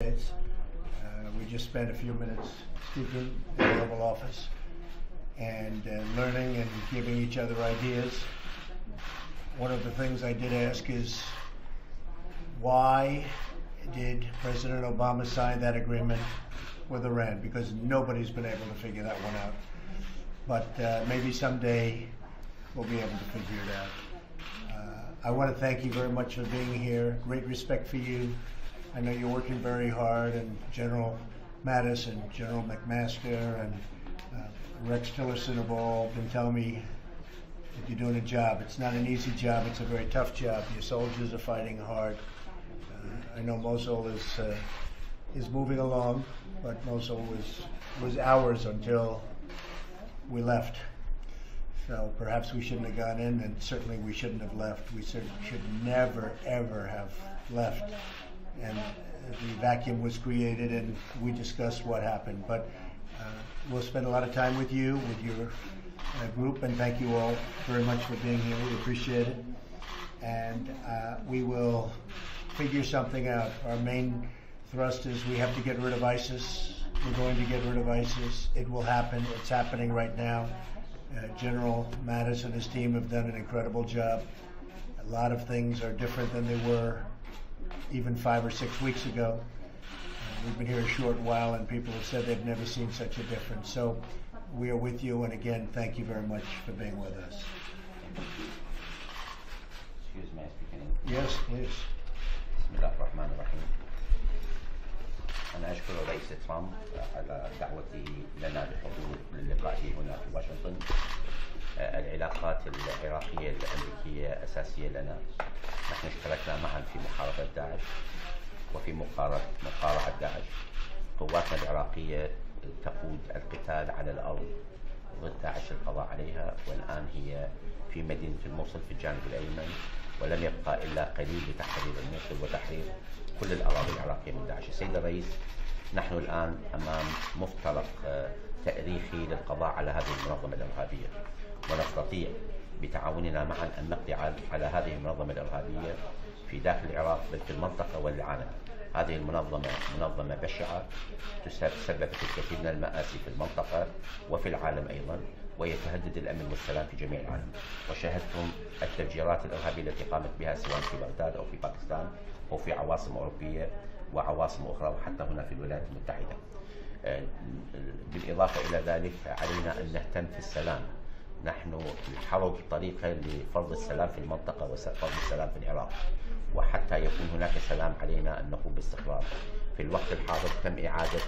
States. We just spent a few minutes speaking in the Oval Office and learning and giving each other ideas. One of the things I did ask is, why did President Obama sign that agreement with Iran? Because nobody's been able to figure that one out. But maybe someday we'll be able to figure it out. I want to thank you very much for being here. Great respect for you. I know you're working very hard, and General Mattis and General McMaster and Rex Tillerson have all been telling me that you're doing a job. It's not an easy job. It's a very tough job. Your soldiers are fighting hard. I know Mosul is moving along, but Mosul was hours until we left. So perhaps we shouldn't have gone in, and certainly we shouldn't have left. We should never, ever have left. And the vacuum was created, and we discussed what happened. But we'll spend a lot of time with you, with your group, and thank you all very much for being here. We appreciate it. And we will figure something out. Our main thrust is we have to get rid of ISIS. We're going to get rid of ISIS. It will happen. It's happening right now. General Mattis and his team have done an incredible job. A lot of things are different than they were even 5 or 6 weeks ago. We've been here a short while, and people have said they've never seen such a difference. So we are with you, and again, thank you very much for being with us. Excuse me, speaking. Yes, please. بسم الله الرحمن الرحيم. أنا أشكر الرئيس ترامب على دعوته لنا للحضور للقاء هنا في واشنطن. العلاقات العراقية الأمريكية أساسية لنا. نحن اشتركنا معا في محاربة داعش وفي مقارعة داعش. قواتنا العراقية تقود القتال على الأرض ضد داعش للقضاء عليها، والآن هي في مدينة الموصل في الجانب الأيمن، ولم يبقى إلا قليل لتحرير الموصل وتحرير كل الأراضي العراقية من داعش. السيد الرئيس، نحن الآن أمام مفترق تاريخي للقضاء على هذه المنظمة الإرهابية، ونستطيع بتعاوننا معا أن نقضي على هذه المنظمة الإرهابية في داخل العراق بل في المنطقة والعالم. هذه المنظمة منظمة بشعة تسببت الكثير من المآسي في المنطقة وفي العالم أيضا، وهي تهدد الأمن والسلام في جميع العالم. وشاهدتم التفجيرات الإرهابية التي قامت بها سواء في بغداد أو في باكستان أو في عواصم أوروبية وعواصم أخرى وحتى هنا في الولايات المتحدة. بالإضافة إلى ذلك علينا أن نهتم في السلام. نحن نحرك طريقة لفرض السلام في المنطقة وفرض السلام في العراق، وحتى يكون هناك سلام علينا أن نقوم باستقرار. في الوقت الحاضر تم إعادة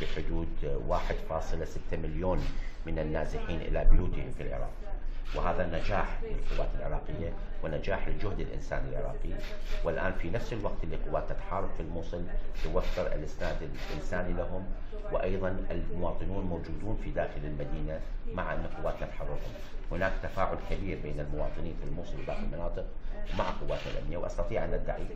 بحدود 1.6 مليون من النازحين إلى بيوتهم في العراق، وهذا نجاح للقوات العراقية ونجاح للجهد الإنساني العراقي. والآن في نفس الوقت اللي قواتنا تحارب في الموصل توفر الإسناد الإنساني لهم، وأيضا المواطنون موجودون في داخل المدينة مع أن قواتنا تحررهم. هناك تفاعل كبير بين المواطنين في الموصل وداخل المناطق مع قواتنا الأمنية، وأستطيع أن أدعي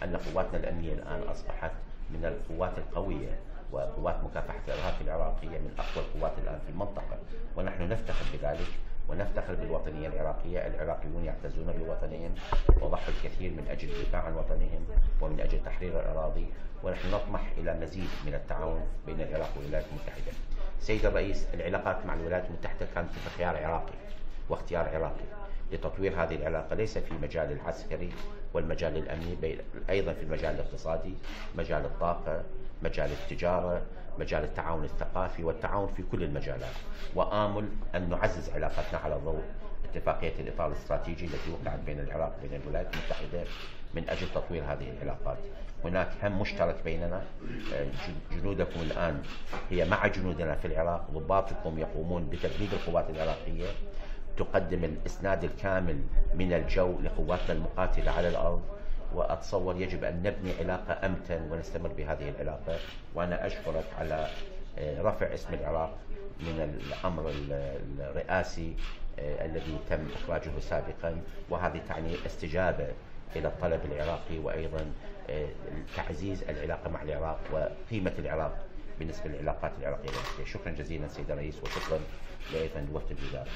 أن قواتنا الأمنية الآن أصبحت من القوات القوية وقوات مكافحة الإرهاب العراقية من أقوى القوات الآن في المنطقة، ونحن نفتخر بذلك ونفتخر بالوطنية العراقية. العراقيون يعتزون بوطنهم وضحوا الكثير من أجل الدفاع عن وطنهم ومن أجل تحرير الأراضي، ونحن نطمح إلى مزيد من التعاون بين العراق والولايات المتحدة. سيد الرئيس، العلاقات مع الولايات المتحدة كانت بخيار عراقي واختيار عراقي لتطوير هذه العلاقة، ليس في مجال العسكري والمجال الأمني، بل أيضا في المجال الاقتصادي، مجال الطاقة، مجال التجارة، مجال التعاون الثقافي والتعاون في كل المجالات. وآمل أن نعزز علاقتنا على ضوء اتفاقية الإطار الاستراتيجي التي وقعت بين العراق وبين الولايات المتحدة من أجل تطوير هذه العلاقات. هناك هم مشترك بيننا. جنودكم الآن هي مع جنودنا في العراق، ضباطكم يقومون بتدريب القوات العراقية، تقدم الإسناد الكامل من الجو لقواتنا المقاتلة على الأرض، وأتصور يجب أن نبني علاقة أمتن ونستمر بهذه العلاقة. وأنا أشكرك على رفع اسم العراق من الأمر الرئاسي الذي تم إخراجه سابقا، وهذه تعني استجابة إلى الطلب العراقي وأيضا تعزيز العلاقة مع العراق وقيمة العراق بالنسبة للعلاقات العراقية الأمريكية. شكرا جزيلا سيد الرئيس، وشكرا أيضا لوفد الوزارة.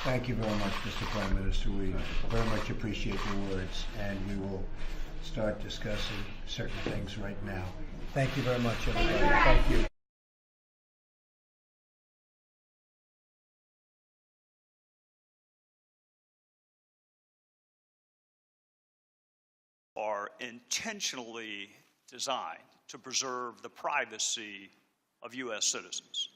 Thank you very much, Mr. Prime Minister. We very much appreciate your words, and we will start discussing certain things right now. Thank you very much, everybody. Thank you. Are intentionally designed to preserve the privacy of U.S. citizens.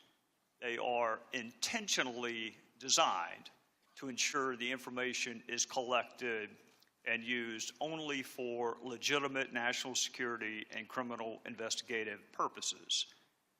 They are intentionally designed to ensure the information is collected and used only for legitimate national security and criminal investigative purposes.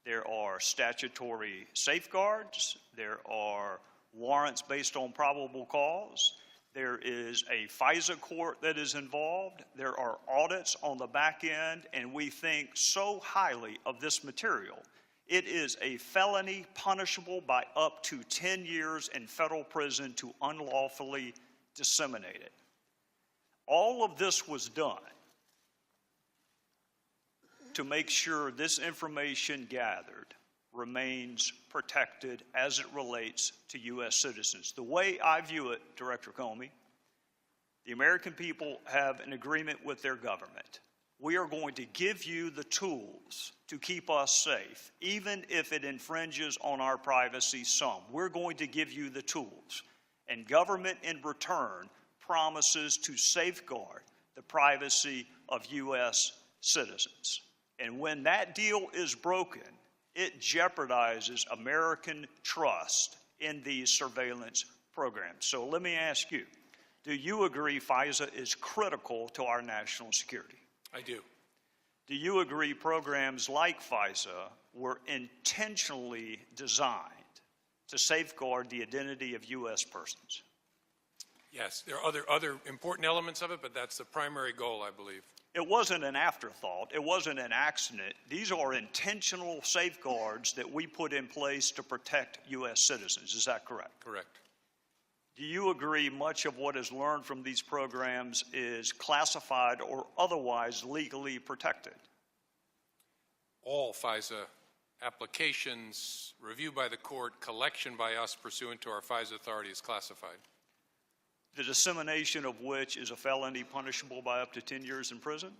There are statutory safeguards. There are warrants based on probable cause. There is a FISA court that is involved. There are audits on the back end, and we think so highly of this material. It is a felony punishable by up to 10 years in federal prison to unlawfully disseminate it. All of this was done to make sure this information gathered remains protected as it relates to U.S. citizens. The way I view it, Director Comey, the American people have an agreement with their government. We are going to give you the tools to keep us safe, even if it infringes on our privacy some. We're going to give you the tools. And government in return promises to safeguard the privacy of U.S. citizens. And when that deal is broken, it jeopardizes American trust in these surveillance programs. So let me ask you, do you agree FISA is critical to our national security? I do. Do you agree programs like FISA were intentionally designed to safeguard the identity of U.S. persons? Yes, there are other important elements of it, but that's the primary goal, I believe. It wasn't an afterthought. It wasn't an accident. These are intentional safeguards that we put in place to protect U.S. citizens. Is that correct? Correct. Do you agree much of what is learned from these programs is classified or otherwise legally protected? All FISA applications, review by the court, collection by us pursuant to our FISA authority is classified. The dissemination of which is a felony punishable by up to 10 years in prison?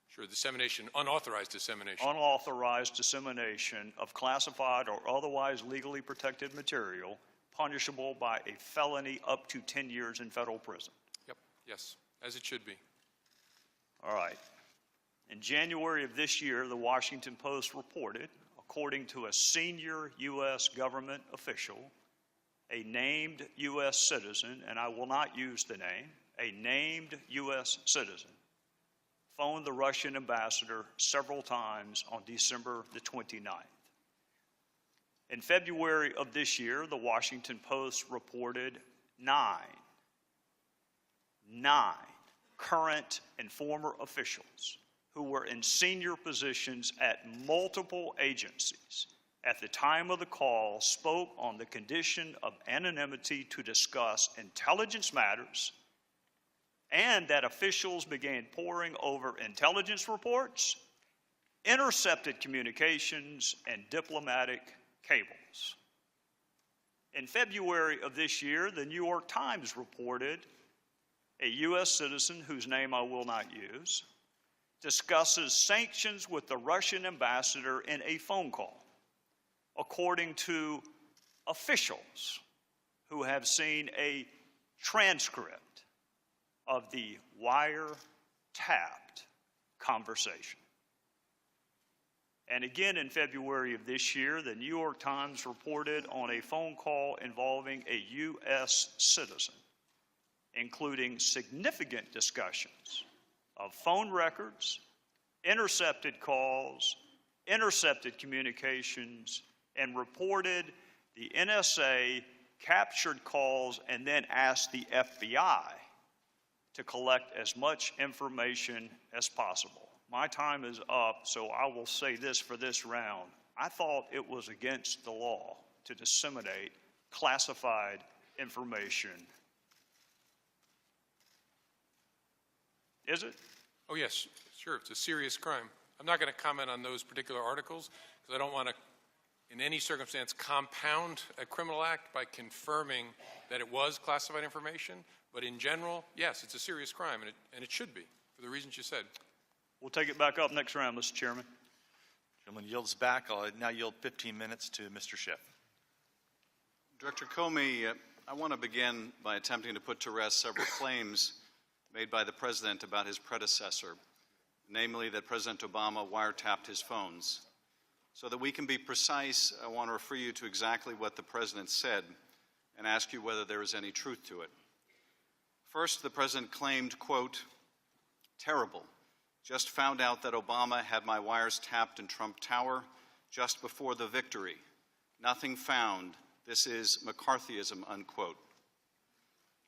Sure, dissemination, unauthorized dissemination. Unauthorized dissemination of classified or otherwise legally protected material punishable by a felony up to 10 years in federal prison. Yep, yes, as it should be. All right. In January of this year, the Washington Post reported, according to a senior U.S. government official, a named U.S. citizen, and I will not use the name, a named U.S. citizen, phoned the Russian ambassador several times on December the 29th. In February of this year, the Washington Post reported nine current and former officials who were in senior positions at multiple agencies at the time of the call spoke on the condition of anonymity to discuss intelligence matters, and that officials began poring over intelligence reports, intercepted communications, and diplomatic cables. In February of this year, the New York Times reported a U.S. citizen, whose name I will not use, discusses sanctions with the Russian ambassador in a phone call, according to officials who have seen a transcript of the wiretapped conversation. And again in February of this year, the New York Times reported on a phone call involving a U.S. citizen, including significant discussions of phone records, intercepted calls, intercepted communications, and reported the NSA captured calls and then asked the FBI to collect as much information as possible. My time is up, so I will say this for this round. I thought it was against the law to disseminate classified information. Is it? Oh, yes, sure, it's a serious crime. I'm not going to comment on those particular articles because I don't want to, in any circumstance, compound a criminal act by confirming that it was classified information. But in general, yes, it's a serious crime, and it should be for for the reasons you said. We'll take it back up next round, Mr. Chairman. Gentleman yields back. I'll now yield 15 minutes to Mr. Schiff. Director Comey, I want to begin by attempting to put to rest several claims made by the President about his predecessor, namely that President Obama wiretapped his phones. So that we can be precise, I want to refer you to exactly what the President said and ask you whether there is any truth to it. First, the President claimed, quote, "Terrible. Just found out that Obama had my wires tapped in Trump Tower just before the victory. Nothing found. This is McCarthyism," unquote.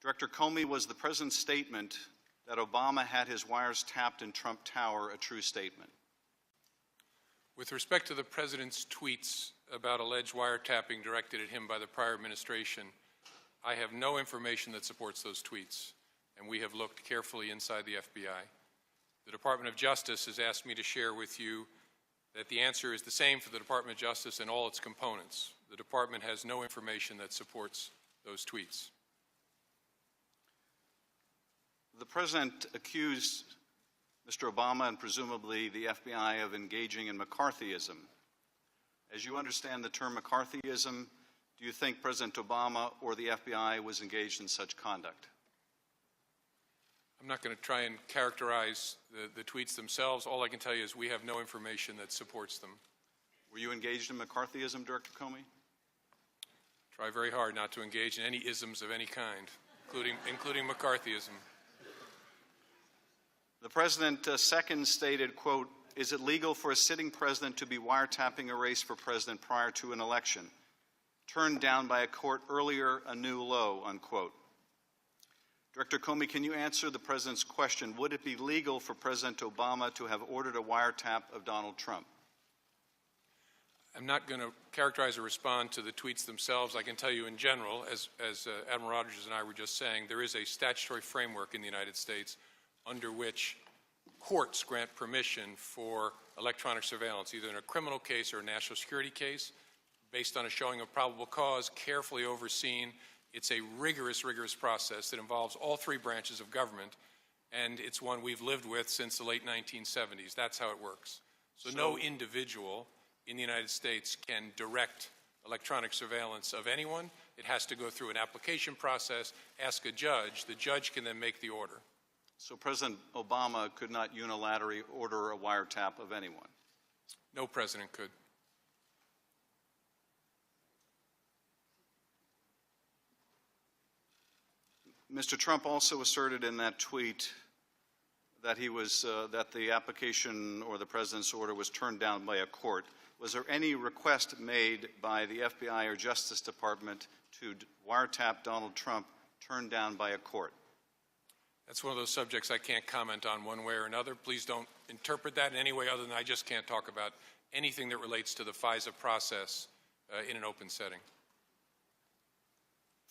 Director Comey, was the President's statement that Obama had his wires tapped in Trump Tower a true statement? With respect to the President's tweets about alleged wiretapping directed at him by the prior administration, I have no information that supports those tweets, and we have looked carefully inside the FBI. The Department of Justice has asked me to share with you that the answer is the same for the Department of Justice and all its components. The Department has no information that supports those tweets. The President accused Mr. Obama and presumably the FBI of engaging in McCarthyism. As you understand the term McCarthyism, do you think President Obama or the FBI was engaged in such conduct? I'm not going to try and characterize the tweets themselves. All I can tell you is we have no information that supports them. Were you engaged in McCarthyism, Director Comey? Try very hard not to engage in any isms of any kind, including McCarthyism. The President second stated, quote, "Is it legal for a sitting president to be wiretapping a race for president prior to an election? Turned down by a court earlier, a new low," unquote. Director Comey, can you answer the President's question? Would it be legal for President Obama to have ordered a wiretap of Donald Trump? I'm not going to characterize or respond to the tweets themselves. I can tell you in general, as Admiral Rogers and I were just saying, there is a statutory framework in the United States under which courts grant permission for electronic surveillance, either in a criminal case or a national security case, based on a showing of probable cause, carefully overseen. It's a rigorous process that involves all three branches of government, and it's one we've lived with since the late 1970s. That's how it works. So no individual in the United States can direct electronic surveillance of anyone. It has to go through an application process, ask a judge. The judge can then make the order. So President Obama could not unilaterally order a wiretap of anyone? No president could. Mr. Trump also asserted in that tweet that that the application or the President's order was turned down by a court. Was there any request made by the FBI or Justice Department to wiretap Donald Trump turned down by a court? That's one of those subjects I can't comment on one way or another. Please don't interpret that in any way other than I just can't talk about anything that relates to the FISA process in an open setting.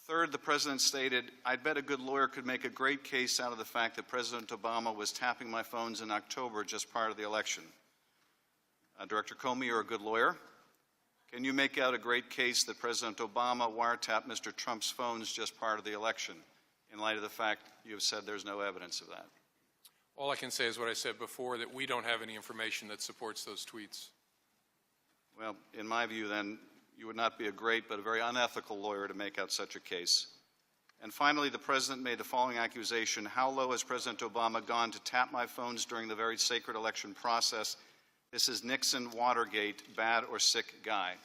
Third, the President stated, "I'd bet a good lawyer could make a great case out of the fact that President Obama was tapping my phones in October just prior to the election." Director Comey, you're a good lawyer. Can you make out a great case that President Obama wiretapped Mr. Trump's phones just prior to the election, in light of the fact you have said there's no evidence of that? All I can say is what I said before, that we don't have any information that supports those tweets. Well, in my view, then, you would not be a great but a very unethical lawyer to make out such a case. And finally, the President made the following accusation: "How low has President Obama gone to tap my phones during the very sacred election process? This is Nixon, Watergate, bad or sick guy."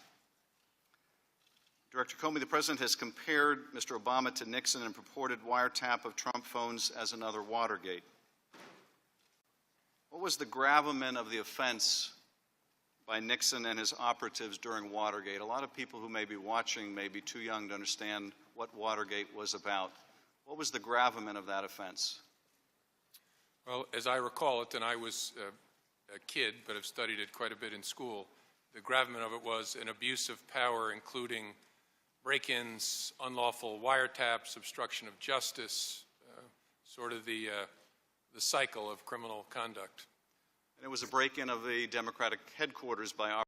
Director Comey, the President has compared Mr. Obama to Nixon and purported wiretap of Trump phones as another Watergate. What was the gravamen of the offense by Nixon and his operatives during Watergate? A lot of people who may be watching may be too young to understand what Watergate was about. What was the gravamen of that offense? Well, as I recall it, and I was a kid, but have studied it quite a bit in school, the gravamen of it was an abuse of power, including break-ins, unlawful wiretaps, obstruction of justice, sort of the cycle of criminal conduct. And it was a break-in of the Democratic headquarters by